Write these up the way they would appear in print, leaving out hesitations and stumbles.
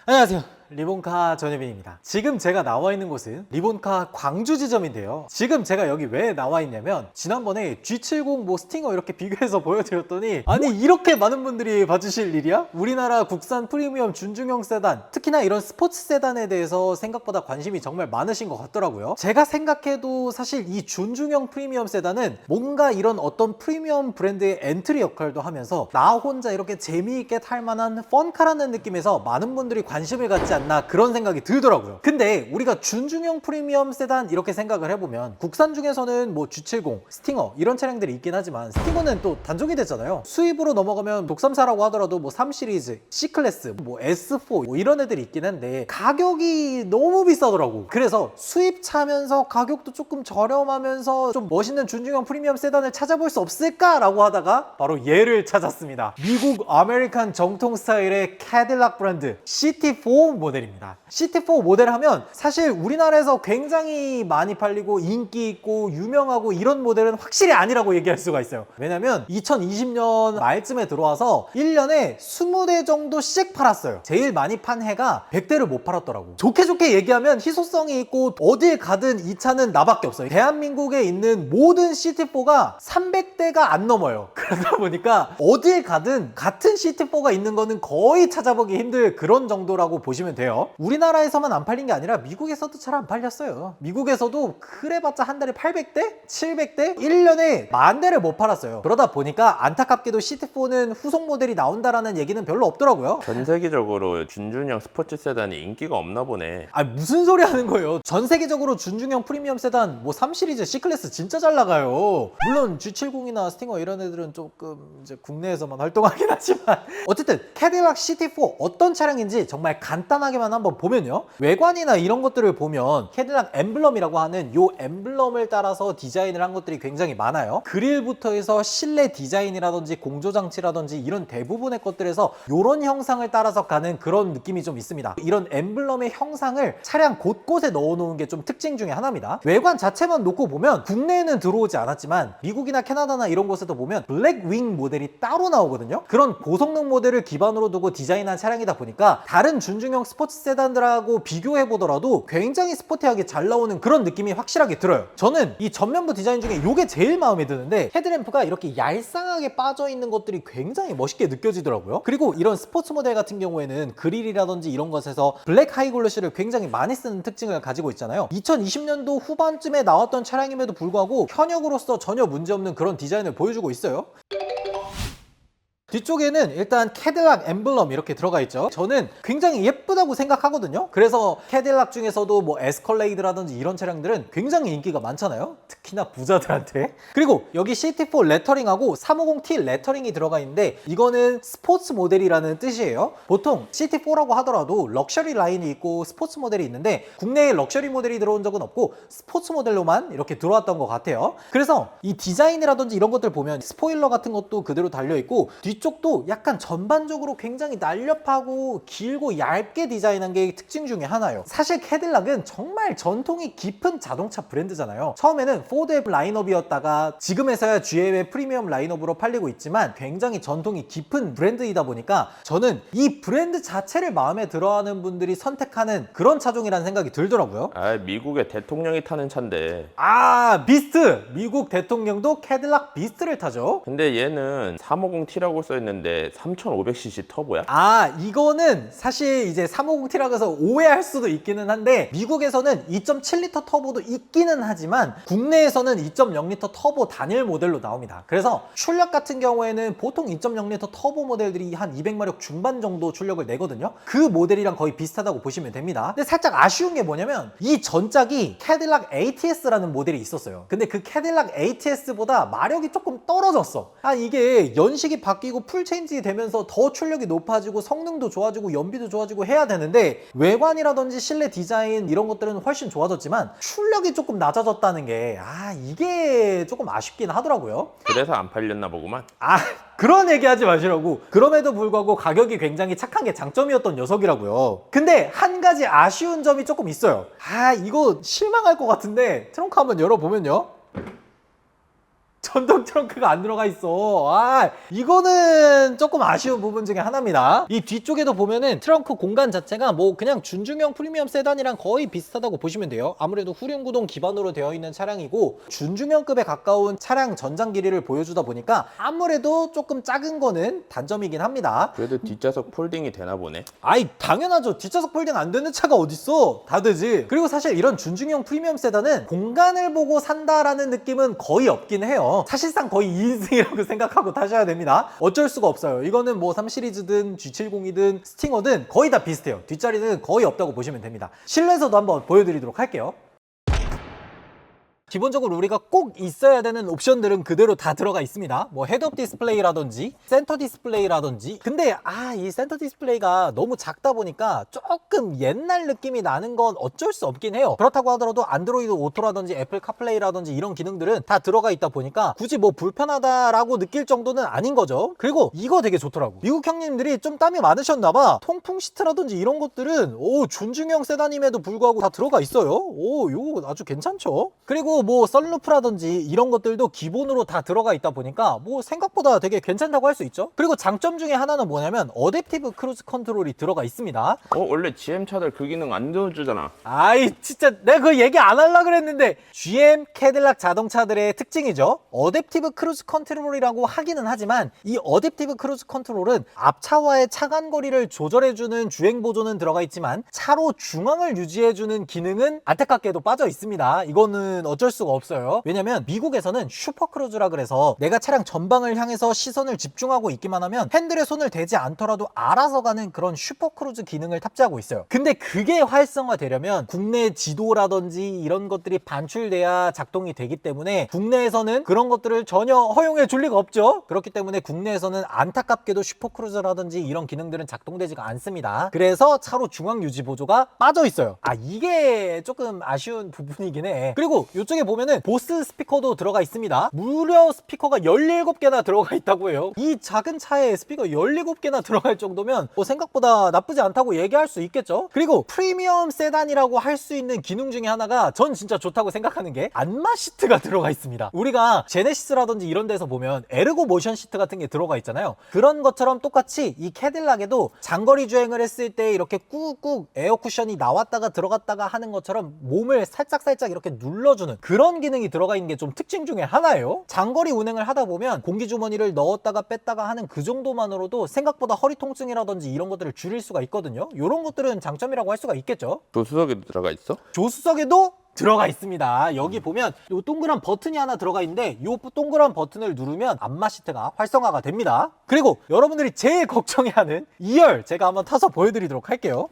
안녕하세요. 리본카 전혜빈입니다. 지금 제가 나와 있는 곳은 리본카 광주 지점인데요. 지금 제가 여기 왜 나와 있냐면 지난번에 G70 스팅어 이렇게 비교해서 보여드렸더니 아니 이렇게 많은 분들이 봐주실 일이야? 우리나라 국산 프리미엄 준중형 세단, 특히나 이런 스포츠 세단에 대해서 생각보다 관심이 정말 많으신 것 같더라고요. 제가 생각해도 사실 이 준중형 프리미엄 세단은 뭔가 이런 어떤 프리미엄 브랜드의 엔트리 역할도 하면서 나 혼자 이렇게 재미있게 탈 만한 펀카라는 느낌에서 많은 분들이 관심을 갖지 않나 그런 생각이 들더라고요. 근데 우리가 준중형 프리미엄 세단 이렇게 생각을 해보면 국산 중에서는 G70, 스팅어 이런 차량들이 있긴 하지만 스팅어는 또 단종이 됐잖아요. 수입으로 넘어가면 독삼사라고 하더라도 3 시리즈, C클래스, S4 이런 애들이 있긴 한데 가격이 너무 비싸더라고. 그래서 수입차면서 가격도 조금 저렴하면서 좀 멋있는 준중형 프리미엄 세단을 찾아볼 수 없을까라고 하다가 바로 얘를 찾았습니다. 미국 아메리칸 정통 스타일의 캐딜락 브랜드 CT4 모델입니다. CT4 모델 하면 사실 우리나라에서 굉장히 많이 팔리고 인기 있고 유명하고 이런 모델은 확실히 아니라고 얘기할 수가 있어요. 왜냐면 2020년 말쯤에 들어와서 1년에 20대 정도씩 팔았어요. 제일 많이 판 해가 100대를 못 팔았더라고. 좋게 얘기하면 희소성이 있고 어딜 가든 이 차는 나밖에 없어요. 대한민국에 있는 모든 CT4가 300대가 안 넘어요. 그러다 보니까 어딜 가든 같은 CT4가 있는 거는 거의 찾아보기 힘들 그런 정도라고 보시면 돼요. 우리나라에서만 안 팔린 게 아니라 미국에서도 잘 안 팔렸어요. 미국에서도 그래봤자 한 달에 800대? 700대? 1년에 10,000대를 못 팔았어요. 그러다 보니까 안타깝게도 CT4는 후속 모델이 나온다라는 얘기는 별로 없더라고요. 전 세계적으로 준준형 스포츠 세단이 인기가 없나 보네. 아 무슨 소리 하는 거예요. 전 세계적으로 준중형 프리미엄 세단 3 시리즈 C클래스 진짜 잘 나가요. 물론 G70이나 스팅어 이런 애들은 조금 이제 국내에서만 활동하긴 하지만 어쨌든 캐딜락 CT4 어떤 차량인지 정말 간단하게만 한번 보면요. 외관이나 이런 것들을 보면 캐딜락 엠블럼이라고 하는 요 엠블럼을 따라서 디자인을 한 것들이 굉장히 많아요. 그릴부터 해서 실내 디자인이라든지 공조장치라든지 이런 대부분의 것들에서 요런 형상을 따라서 가는 그런 느낌이 좀 있습니다. 이런 엠블럼의 형상을 차량 곳곳에 넣어놓은 게 좀 특징 중에 하나입니다. 외관 자체만 놓고 보면 국내에는 들어오지 않았지만 미국이나 캐나다나 이런 곳에도 보면 블랙윙 모델이 따로 나오거든요. 그런 고성능 모델을 기반으로 두고 디자인한 차량이다 보니까 다른 준중형 스포츠 세단들하고 비교해 보더라도 굉장히 스포티하게 잘 나오는 그런 느낌이 확실하게 들어요. 저는 이 전면부 디자인 중에 이게 제일 마음에 드는데 헤드램프가 이렇게 얄쌍하게 빠져 있는 것들이 굉장히 멋있게 느껴지더라고요. 그리고 이런 스포츠 모델 같은 경우에는 그릴이라든지 이런 것에서 블랙 하이글로시를 굉장히 많이 쓰는 특징을 가지고 있잖아요. 2020년도 후반쯤에 나왔던 차량임에도 불구하고 현역으로서 전혀 문제없는 그런 디자인을 보여주고 있어요. 뒤쪽에는 일단 캐딜락 엠블럼 이렇게 들어가 있죠. 저는 굉장히 예쁘다고 생각하거든요. 그래서 캐딜락 중에서도 에스컬레이드라든지 이런 차량들은 굉장히 인기가 많잖아요. 특히나 부자들한테. 그리고 여기 CT4 레터링하고 350T 레터링이 들어가 있는데 이거는 스포츠 모델이라는 뜻이에요. 보통 CT4라고 하더라도 럭셔리 라인이 있고 스포츠 모델이 있는데 국내에 럭셔리 모델이 들어온 적은 없고 스포츠 모델로만 이렇게 들어왔던 것 같아요. 그래서 이 디자인이라든지 이런 것들 보면 스포일러 같은 것도 그대로 달려있고 뒤쪽도 약간 전반적으로 굉장히 날렵하고 길고 얇게 디자인한 게 특징 중에 하나예요. 사실 캐딜락은 정말 전통이 깊은 자동차 브랜드잖아요. 처음에는 포드 라인업이었다가 지금에서야 GM의 프리미엄 라인업으로 팔리고 있지만 굉장히 전통이 깊은 브랜드이다 보니까 저는 이 브랜드 자체를 마음에 들어하는 분들이 선택하는 그런 차종이라는 생각이 들더라고요. 미국의 대통령이 타는 차인데. 비스트! 미국 대통령도 캐딜락 비스트를 타죠. 근데 얘는 350T라고 써있는데 3500cc 터보야? 이거는 사실 이제 350T라고 해서 오해할 수도 있기는 한데 미국에서는 2.7L 터보도 있기는 하지만 국내에서는 2.0L 터보 단일 모델로 나옵니다. 그래서 출력 같은 경우에는 보통 2.0L 터보 모델들이 한 200마력 중반 정도 출력을 내거든요. 그 모델이랑 거의 비슷하다고 보시면 됩니다. 근데 살짝 아쉬운 게 뭐냐면 이 전작이 캐딜락 ATS라는 모델이 있었어요. 근데 그 캐딜락 ATS보다 마력이 조금 떨어졌어. 이게 연식이 바뀌고 풀체인지 되면서 더 출력이 높아지고 성능도 좋아지고 연비도 좋아지고 해야 되는데 외관이라든지 실내 디자인 이런 것들은 훨씬 좋아졌지만 출력이 조금 낮아졌다는 게 이게 조금 아쉽긴 하더라고요. 그래서 안 팔렸나 보구만. 그런 얘기 하지 마시라고. 그럼에도 불구하고 가격이 굉장히 착한 게 장점이었던 녀석이라고요. 근데 한 가지 아쉬운 점이 조금 있어요. 이거 실망할 것 같은데 트렁크 한번 열어보면요. 전동 트렁크가 안 들어가 있어. 아, 이거는 조금 아쉬운 부분 중에 하나입니다. 이 뒤쪽에도 보면은 트렁크 공간 자체가 뭐 그냥 준중형 프리미엄 세단이랑 거의 비슷하다고 보시면 돼요. 아무래도 후륜구동 기반으로 되어 있는 차량이고 준중형급에 가까운 차량 전장 길이를 보여주다 보니까 아무래도 조금 작은 거는 단점이긴 합니다. 그래도 뒷좌석 폴딩이 되나 보네. 아이, 당연하죠. 뒷좌석 폴딩 안 되는 차가 어딨어. 다 되지. 그리고 사실 이런 준중형 프리미엄 세단은 공간을 보고 산다라는 느낌은 거의 없긴 해요. 사실상 거의 2인승이라고 생각하고 타셔야 됩니다. 어쩔 수가 없어요. 이거는 뭐 3시리즈든 G70이든 스팅어든 거의 다 비슷해요. 뒷자리는 거의 없다고 보시면 됩니다. 실내에서도 한번 보여드리도록 할게요. 기본적으로 우리가 꼭 있어야 되는 옵션들은 그대로 다 들어가 있습니다. 뭐 헤드업 디스플레이라든지 센터 디스플레이라든지. 근데 이 센터 디스플레이가 너무 작다 보니까 조금 옛날 느낌이 나는 건 어쩔 수 없긴 해요. 그렇다고 하더라도 안드로이드 오토라든지 애플 카플레이라든지 이런 기능들은 다 들어가 있다 보니까 굳이 뭐 불편하다라고 느낄 정도는 아닌 거죠. 그리고 이거 되게 좋더라고. 미국 형님들이 좀 땀이 많으셨나봐. 통풍 시트라든지 이런 것들은 준중형 세단임에도 불구하고 다 들어가 있어요. 이거 아주 괜찮죠. 그리고 뭐 썬루프라든지 이런 것들도 기본으로 다 들어가 있다 보니까 뭐 생각보다 되게 괜찮다고 할 수 있죠. 그리고 장점 중에 하나는 뭐냐면 어댑티브 크루즈 컨트롤이 들어가 있습니다. 원래 GM 차들 그 기능 안 넣어주잖아. 아이, 진짜 내가 그 얘기 안 하려고 그랬는데 GM 캐딜락 자동차들의 특징이죠. 어댑티브 크루즈 컨트롤이라고 하기는 하지만 이 어댑티브 크루즈 컨트롤은 앞차와의 차간거리를 조절해주는 주행 보조는 들어가 있지만 차로 중앙을 유지해주는 기능은 안타깝게도 빠져 있습니다. 이거는 어쩔 수가 없어요. 왜냐면 미국에서는 슈퍼크루즈라 그래서 내가 차량 전방을 향해서 시선을 집중하고 있기만 하면 핸들에 손을 대지 않더라도 알아서 가는 그런 슈퍼크루즈 기능을 탑재하고 있어요. 근데 그게 활성화되려면 국내 지도라든지 이런 것들이 반출돼야 작동이 되기 때문에 국내에서는 그런 것들을 전혀 허용해 줄 리가 없죠. 그렇기 때문에 국내에서는 안타깝게도 슈퍼크루즈라든지 이런 기능들은 작동되지가 않습니다. 그래서 차로 중앙 유지 보조가 빠져 있어요. 이게 조금 아쉬운 부분이긴 해. 그리고 이쪽에 보면은 보스 스피커도 들어가 있습니다. 무려 스피커가 17개나 들어가 있다고 해요. 이 작은 차에 스피커 17개나 들어갈 정도면 뭐 생각보다 나쁘지 않다고 얘기할 수 있겠죠. 그리고 프리미엄 세단이라고 할 수 있는 기능 중에 하나가 전 진짜 좋다고 생각하는 게 안마 시트가 들어가 있습니다. 우리가 제네시스라든지 이런 데서 보면 에르고 모션 시트 같은 게 들어가 있잖아요. 그런 것처럼 똑같이 이 캐딜락에도 장거리 주행을 했을 때 이렇게 꾹꾹 에어 쿠션이 나왔다가 들어갔다가 하는 것처럼 몸을 살짝살짝 이렇게 눌러주는 그런 기능이 들어가 있는 게 좀 특징 중에 하나예요. 장거리 운행을 하다 보면 공기주머니를 넣었다가 뺐다가 하는 그 정도만으로도 생각보다 허리 통증이라든지 이런 것들을 줄일 수가 있거든요. 이런 것들은 장점이라고 할 수가 있겠죠. 조수석에도 들어가 있어? 조수석에도 들어가 있습니다. 여기 보면 이 동그란 버튼이 하나 들어가 있는데 이 동그란 버튼을 누르면 안마 시트가 활성화가 됩니다. 그리고 여러분들이 제일 걱정해하는 2열 제가 한번 타서 보여드리도록 할게요.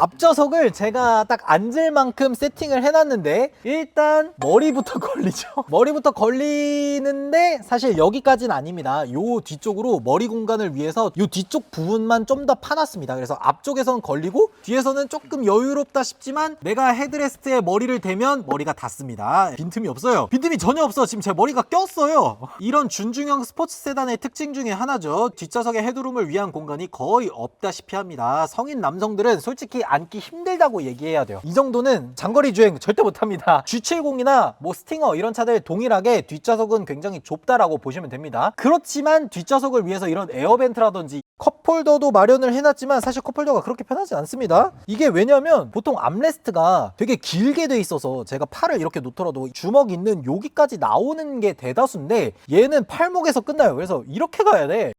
앞좌석을 제가 딱 앉을 만큼 세팅을 해놨는데 일단 머리부터 걸리죠. 머리부터 걸리는데 사실 여기까지는 아닙니다. 요 뒤쪽으로 머리 공간을 위해서 요 뒤쪽 부분만 좀 더 파놨습니다. 그래서 앞쪽에선 걸리고 뒤에서는 조금 여유롭다 싶지만 내가 헤드레스트에 머리를 대면 머리가 닿습니다. 빈틈이 없어요. 빈틈이 전혀 없어. 지금 제 머리가 꼈어요. 이런 준중형 스포츠 세단의 특징 중에 하나죠. 뒷좌석에 헤드룸을 위한 공간이 거의 없다시피 합니다. 성인 남성들은 솔직히 앉기 힘들다고 얘기해야 돼요. 이 정도는 장거리 주행 절대 못합니다. G70이나 뭐 스팅어 이런 차들 동일하게 뒷좌석은 굉장히 좁다라고 보시면 됩니다. 그렇지만 뒷좌석을 위해서 이런 에어벤트라든지 컵홀더도 마련을 해놨지만 사실 컵홀더가 그렇게 편하지 않습니다. 이게 왜냐면 보통 암레스트가 되게 길게 돼 있어서 제가 팔을 이렇게 놓더라도 주먹 있는 여기까지 나오는 게 대다수인데 얘는 팔목에서 끝나요. 그래서 이렇게 가야 돼.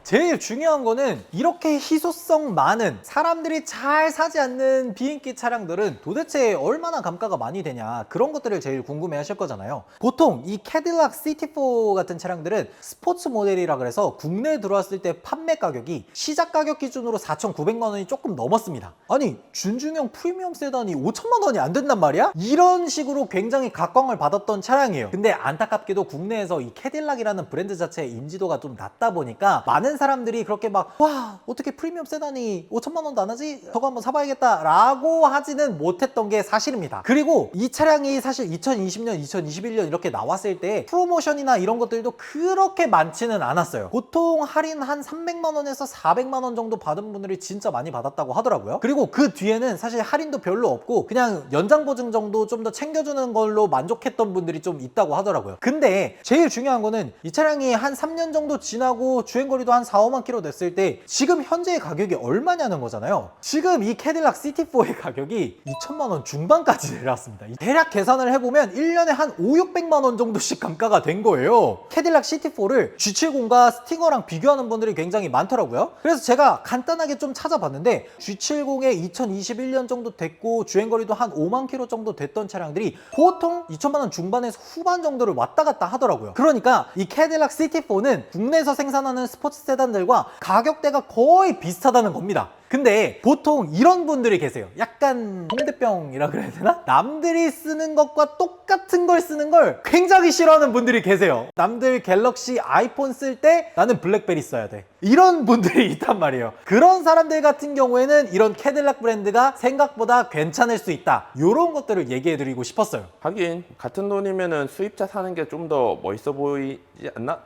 제일 중요한 거는 이렇게 희소성 많은 사람들이 잘 사지 않는 비인기 차량들은 도대체 얼마나 감가가 많이 되냐 그런 것들을 제일 궁금해 하실 거잖아요. 보통 이 캐딜락 CT4 같은 차량들은 스포츠 모델이라 그래서 국내에 들어왔을 때 판매 가격이 시작 가격 기준으로 4,900만 원이 조금 넘었습니다. 아니 준중형 프리미엄 세단이 5천만 원이 안 된단 말이야? 이런 식으로 굉장히 각광을 받았던 차량이에요. 근데 안타깝게도 국내에서 이 캐딜락이라는 브랜드 자체의 인지도가 좀 낮다 보니까 많은 많은 사람들이 그렇게 막 와 어떻게 프리미엄 세단이 5천만 원도 안 하지? 저거 한번 사봐야겠다 라고 하지는 못했던 게 사실입니다. 그리고 이 차량이 사실 2020년, 2021년 이렇게 나왔을 때 프로모션이나 이런 것들도 그렇게 많지는 않았어요. 보통 할인 한 300만 원에서 400만 원 정도 받은 분들이 진짜 많이 받았다고 하더라고요. 그리고 그 뒤에는 사실 할인도 별로 없고 그냥 연장 보증 정도 좀 더 챙겨주는 걸로 만족했던 분들이 좀 있다고 하더라고요. 근데 제일 중요한 거는 이 차량이 한 3년 정도 지나고 주행거리도 한 4, 5만 킬로 됐을 때 지금 현재의 가격이 얼마냐는 거잖아요. 지금 이 캐딜락 CT4의 가격이 2천만 원 중반까지 내려왔습니다. 대략 계산을 해보면 1년에 한 5, 600만 원 정도씩 감가가 된 거예요. 캐딜락 CT4를 G70과 스팅어랑 비교하는 분들이 굉장히 많더라고요. 그래서 제가 간단하게 좀 찾아봤는데 G70에 2021년 정도 됐고 주행거리도 한 5만 킬로 정도 됐던 차량들이 보통 2천만 원 중반에서 후반 정도를 왔다 갔다 하더라고요. 그러니까 이 캐딜락 CT4는 국내에서 생산하는 스포츠 세단들과 가격대가 거의 비슷하다는 겁니다. 근데 보통 이런 분들이 계세요. 약간 홍대병이라 그래야 되나? 남들이 쓰는 것과 똑같은 걸 쓰는 걸 굉장히 싫어하는 분들이 계세요. 남들 갤럭시, 아이폰 쓸 때 나는 블랙베리 써야 돼. 이런 분들이 있단 말이에요. 그런 사람들 같은 경우에는 이런 캐딜락 브랜드가 생각보다 괜찮을 수 있다. 이런 것들을 얘기해드리고 싶었어요. 하긴 같은 돈이면은 수입차 사는 게 좀 더 멋있어 보이지 않나?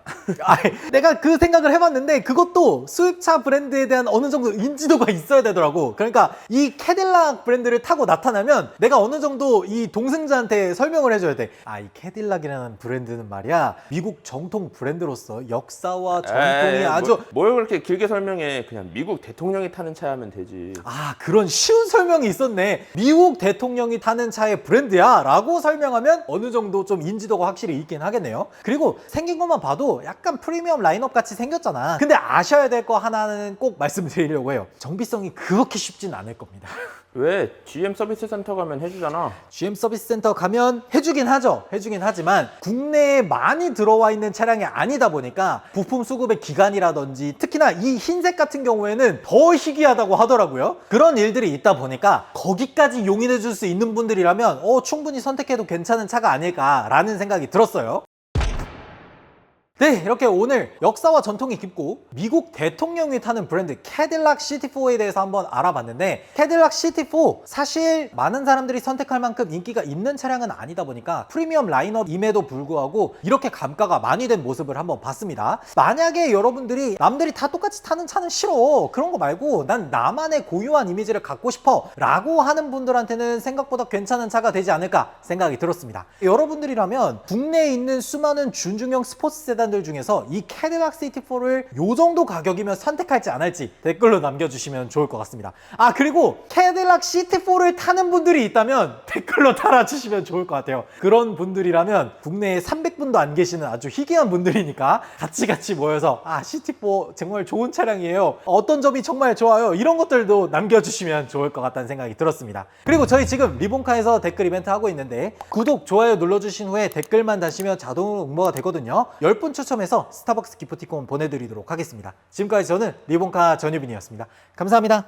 내가 그 생각을 해봤는데 그것도 수입차 브랜드에 대한 어느 정도 인지도가 있어야 되더라고. 그러니까 이 캐딜락 브랜드를 타고 나타나면 내가 어느 정도 이 동승자한테 설명을 해줘야 돼. 이 캐딜락이라는 브랜드는 말이야 미국 정통 브랜드로서 역사와 전통이 아주 뭘 그렇게 길게 설명해. 그냥 미국 대통령이 타는 차 하면 되지. 그런 쉬운 설명이 있었네. 미국 대통령이 타는 차의 브랜드야 라고 설명하면 어느 정도 좀 인지도가 확실히 있긴 하겠네요. 그리고 생긴 것만 봐도 약간 프리미엄 라인업 같이 생겼잖아. 근데 아셔야 될 거 하나는 꼭 말씀드리려고 해요. 정비성이 그렇게 쉽진 않을 겁니다. 왜? GM 서비스 센터 가면 해주잖아. GM 서비스 센터 가면 해주긴 하죠. 해주긴 하지만 국내에 많이 들어와 있는 차량이 아니다 보니까 부품 수급의 기간이라든지 특히나 이 흰색 같은 경우에는 더 희귀하다고 하더라고요. 그런 일들이 있다 보니까 거기까지 용인해 줄 수 있는 분들이라면 충분히 선택해도 괜찮은 차가 아닐까라는 생각이 들었어요. 네, 이렇게 오늘 역사와 전통이 깊고 미국 대통령이 타는 브랜드 캐딜락 CT4에 대해서 한번 알아봤는데 캐딜락 CT4 사실 많은 사람들이 선택할 만큼 인기가 있는 차량은 아니다 보니까 프리미엄 라인업임에도 불구하고 이렇게 감가가 많이 된 모습을 한번 봤습니다. 만약에 여러분들이 남들이 다 똑같이 타는 차는 싫어 그런 거 말고 난 나만의 고유한 이미지를 갖고 싶어 라고 하는 분들한테는 생각보다 괜찮은 차가 되지 않을까 생각이 들었습니다. 여러분들이라면 국내에 있는 수많은 준중형 스포츠 세단 들 중에서 이 캐딜락 CT4를 요 정도 가격이면 선택할지 안 할지 댓글로 남겨주시면 좋을 것 같습니다. 그리고 캐딜락 CT4를 타는 분들이 있다면 댓글로 달아주시면 좋을 것 같아요. 그런 분들이라면 국내에 300분도 안 계시는 아주 희귀한 분들이니까 같이 모여서 CT4 정말 좋은 차량이에요. 어떤 점이 정말 좋아요. 이런 것들도 남겨주시면 좋을 것 같다는 생각이 들었습니다. 그리고 저희 지금 리본카에서 댓글 이벤트 하고 있는데 구독, 좋아요 눌러주신 후에 댓글만 다시면 자동으로 응모가 되거든요. 10분 추첨해서 스타벅스 기프티콘 보내드리도록 하겠습니다. 지금까지 저는 리본카 전유빈이었습니다. 감사합니다.